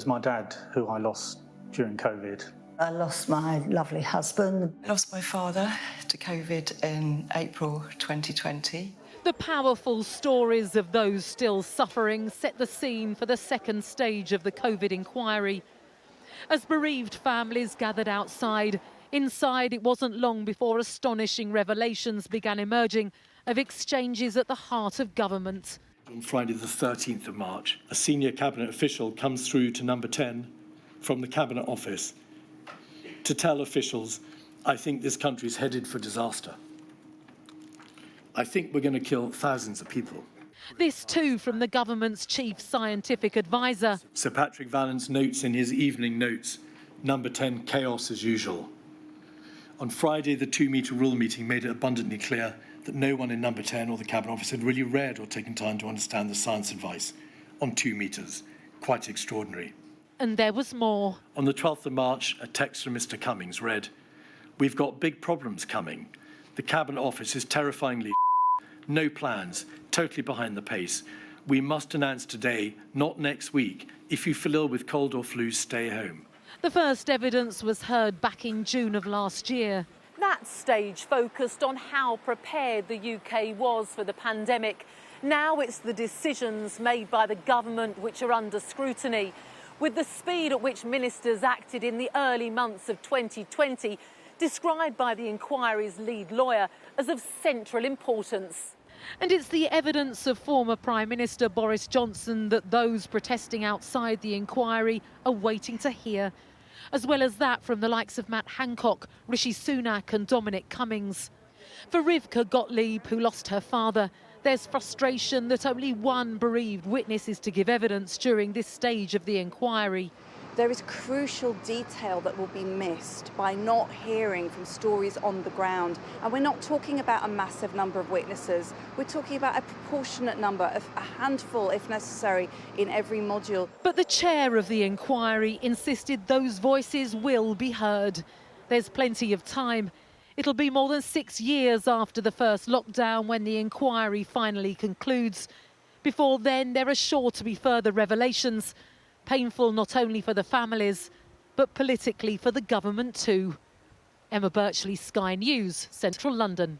It's my dad, who I lost during COVID. I lost my lovely husband. I lost my father to COVID in April 2020. The powerful stories of those still suffering set the scene for the second stage of the COVID inquiry. As bereaved families gathered outside, inside it wasn't long before astonishing revelations began emerging of exchanges at the heart of government. On Friday the 13th of March, a senior cabinet official comes through to number 10 from the cabinet office to tell officials, I think this country's headed for disaster. I think we're going to kill thousands of people. This too from the government's chief scientific advisor. Sir Patrick Vallance notes in his evening notes, number 10, chaos as usual. On Friday, the 2-metre rule meeting made it abundantly clear that no one in number 10 or the cabinet office had really read or taken time to understand the science advice on 2 metres. Quite extraordinary. And there was more. On the 12th of March, a text from Mr. Cummings read, we've got big problems coming. The cabinet office is terrifyingly no plans, totally behind the pace. We must announce today, not next week. If you feel ill with cold or flu, stay home. The first evidence was heard back in June of last year. That stage focused on how prepared the UK was for the pandemic. Now it's the decisions made by the government which are under scrutiny. With the speed at which ministers acted in the early months of 2020, described by the inquiry's lead lawyer as of central importance. And it's the evidence of former Prime Minister Boris Johnson that those protesting outside the inquiry are waiting to hear, as well as that from the likes of Matt Hancock, Rishi Sunak and Dominic Cummings. For Rivka Gottlieb, who lost her father, there's frustration that only one bereaved witness is to give evidence during this stage of the inquiry. There is crucial detail that will be missed by not hearing from stories on the ground. And we're not talking about a massive number of witnesses. We're talking about a proportionate number, of a handful, if necessary, in every module. But the chair of the inquiry insisted those voices will be heard. There's plenty of time. It'll be more than 6 years after the first lockdown when the inquiry finally concludes. Before then, there are sure to be further revelations. Painful not only for the families, but politically for the government too. Emma Birchley, Sky News, Central London.